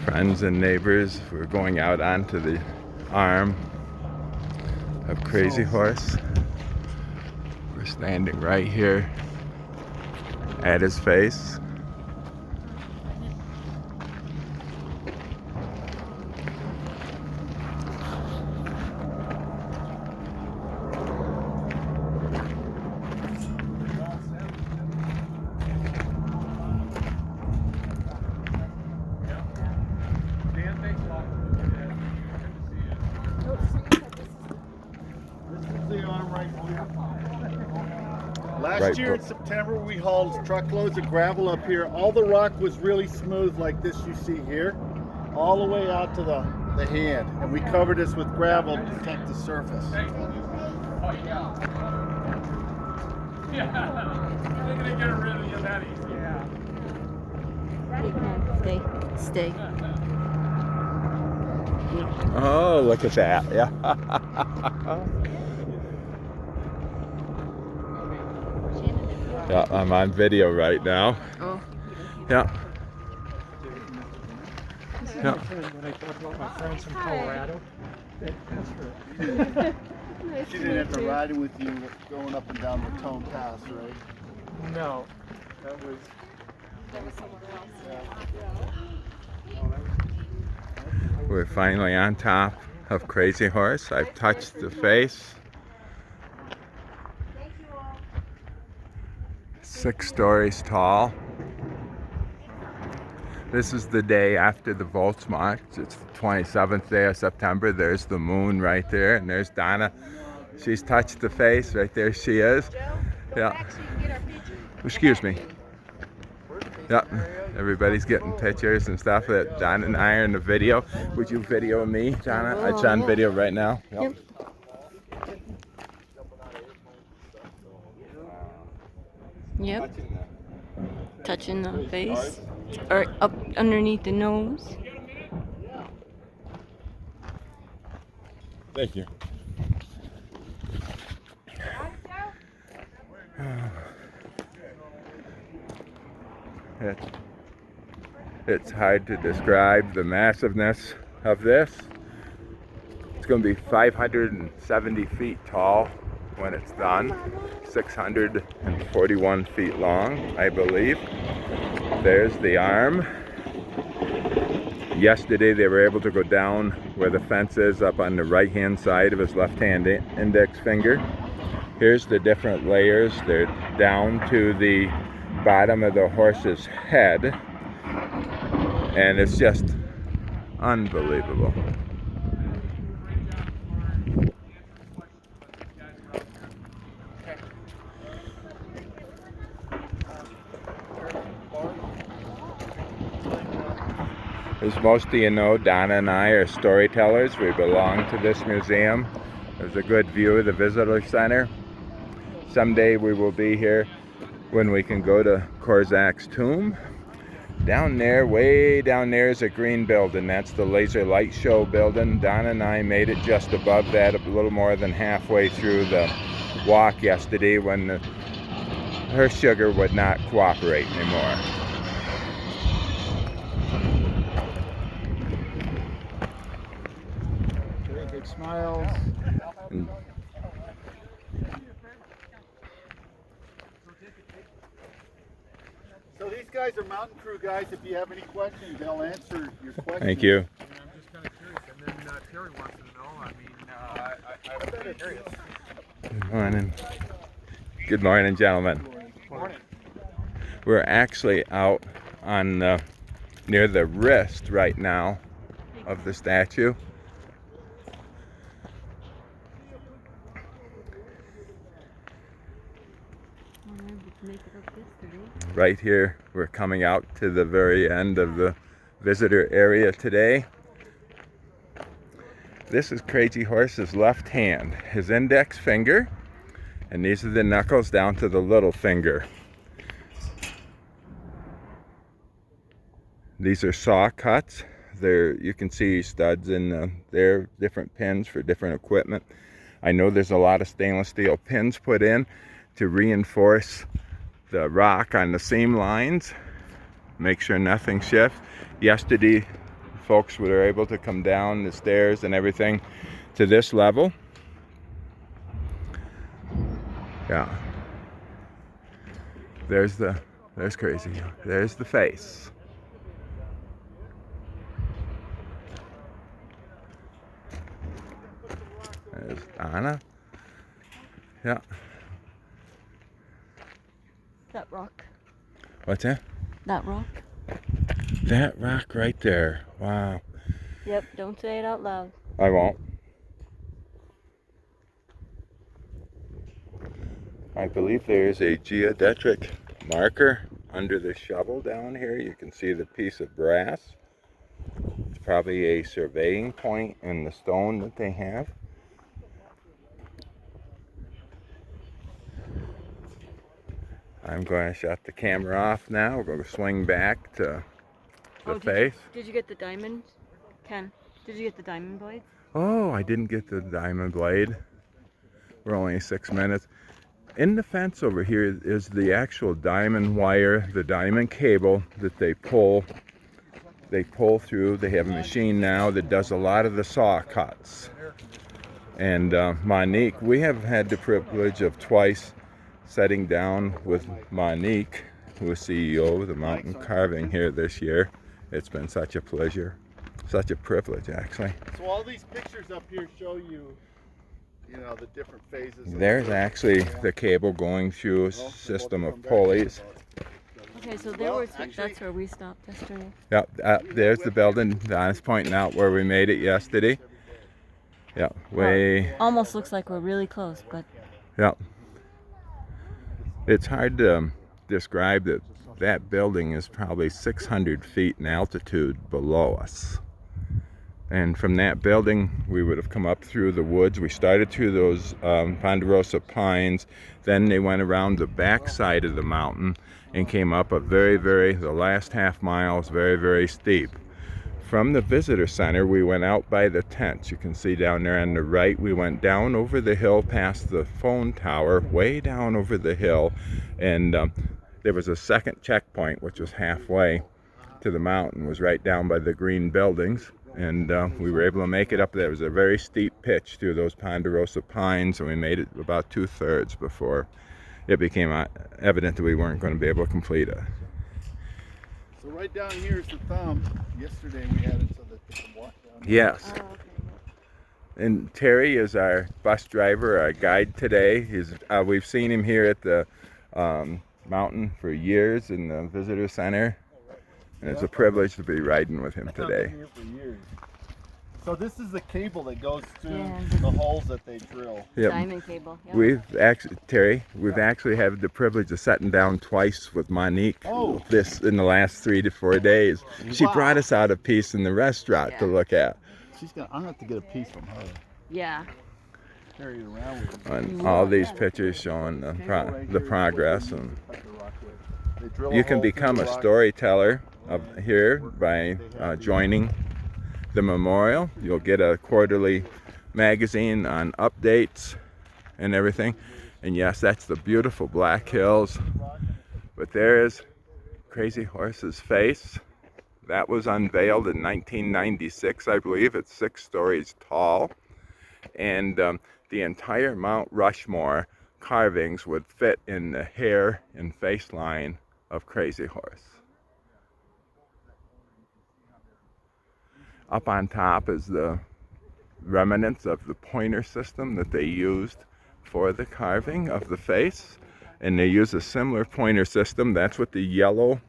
Friends and neighbors, we're going out onto the arm of Crazy Horse. We're standing right here at his face. Last year in September, we hauled truckloads of gravel up here. All the rock was really smooth like this you see here, all the way out to the hand. And we covered this with gravel to protect the surface. Stay. Oh, look at that. Yeah. Yeah, I'm on video right now. Oh. Yeah. Yeah. When I talk about my friends from Colorado, that's her. She didn't have to ride with you going up and down the Tone Pass, right? No, that was We're finally on top of Crazy Horse. I've touched the face. 6 stories tall. This is the day after the Volksmarch. It's the 27th day of September. There's the moon right there, and there's Donna. She's touched the face. Right there she is. Yeah. Excuse me. Yeah. Everybody's getting pictures and stuff. That Donna and I are in the video. Would you video me, Donna? It's on video right now. Yep. Yep. Touching the face or up underneath the nose. Thank you. It's hard to describe the massiveness of this. It's going to be 570 feet tall when it's done, 641 feet long, I believe. There's the arm. Yesterday they were able to go down where the fence is, up on the right hand side of his left hand index finger. Here's the different layers. They're down to the bottom of the horse's head, and it's just unbelievable. As most of you know, Donna and I are storytellers. We belong to this museum. There's a good view of the visitor center. Someday we will be here when we can go to Korzak's tomb. Down there, way down there, is a green building. That's the laser light show building. Donna and I made it just above that, a little more than halfway through the walk yesterday when her sugar would not cooperate anymore. Smiles. So these guys are mountain crew guys. If you have any questions, they'll answer your questions. Thank you. I'm just kind of curious. And then Terry wants to know. I mean, I'm very curious. Good morning. Good morning, gentlemen. Good morning. We're actually out on near the wrist right now of the statue. Right here, we're coming out to the very end of the visitor area today. This is Crazy Horse's left hand, his index finger, and these are the knuckles down to the little finger. These are saw cuts. There you can see studs in there, different pins for different equipment. I know there's a lot of stainless steel pins put in to reinforce the rock on the seam lines, make sure nothing shifts. Yesterday, folks were able to come down the stairs and everything to this level. Yeah. There's Crazy. There's the face. There's Donna. Yeah. That rock. What's that? That rock. That rock right there. Wow. Yep, don't say it out loud. I won't. I believe there's a geodetic marker under the shovel down here. You can see the piece of brass. It's probably a surveying point in the stone that they have. I'm going to shut the camera off now. We're going to swing back to the face. Did you get the diamond? Ken, did you get the diamond blade? Oh, I didn't get the diamond blade. We're only 6 minutes. In the fence over here is the actual diamond wire, the diamond cable that they pull. They pull through. They have a machine now that does a lot of the saw cuts. And Monique, we have had the privilege of twice sitting down with Monique, who is CEO of the mountain carving here this year. It's been such a pleasure, such a privilege actually. So all these pictures up here show you, you know, the different phases. There's actually the cable going through a system of pulleys. Okay, so that's where we stopped yesterday. Yep, there's the building Donna's pointing out where we made it yesterday. Yeah, way. Almost looks like we're really close, but. Yep. It's hard to describe that. That building is probably 600 feet in altitude below us. And from that building, we would have come up through the woods. We started through those ponderosa pines. Then they went around the back side of the mountain and came up a the last half mile is very, very steep. From the visitor center, we went out by the tents. You can see down there on the right, we went down over the hill past the phone tower, way down over the hill. And there was a second checkpoint, which was halfway to the mountain, was right down by the green buildings. And we were able to make it up there. It was a very steep pitch through those ponderosa pines, and we made it about 2/3 before it became evident that we weren't going to be able to complete it. So right down here is the thumb. Yesterday we had it so that they can walk down. Yes. Oh, okay. And Terry is our bus driver, our guide today. We've seen him here at the mountain for years in the visitor center. And it's a privilege to be riding with him today. Here for years. So this is the cable that goes through the holes that they drill. Yep. Diamond cable. Yep. We've actually had the privilege of sitting down twice with Monique this in the last 3 to 4 days. She brought us out a piece in the restaurant to look at. I'm gonna have to get a piece from her. Yeah. Carry it around with me. And all these pictures showing the progress, and you can become a storyteller here by joining the Memorial. You'll get a quarterly magazine on updates and everything. And yes, that's the beautiful Black Hills. But there's Crazy Horse's face. That was unveiled in 1996, I believe. It's 6 stories tall. And the entire Mount Rushmore carvings would fit in the hair and face line of Crazy Horse. Up on top is the remnants of the pointer system that they used for the carving of the face. And they use a similar pointer system. That's what the yellow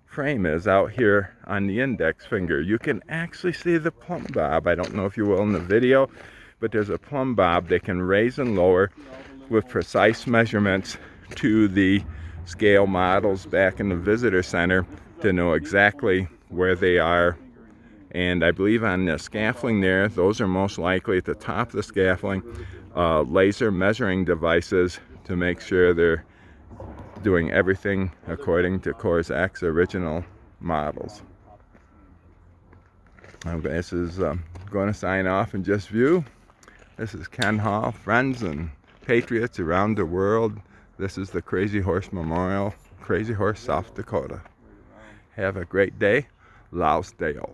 frame is out here on the index finger. You can actually see the plumb bob. I don't know if you will in the video, but there's a plumb bob they can raise and lower with precise measurements to the scale models back in the visitor center to know exactly where they are. And I believe on the scaffolding there, those are most likely at the top of the scaffolding, laser measuring devices to make sure they're doing everything according to Korzak's original models. This is going to sign off and just view. This is Ken Hall, friends and patriots around the world. This is the Crazy Horse Memorial, Crazy Horse, South Dakota. Have a great day. Laus Deo.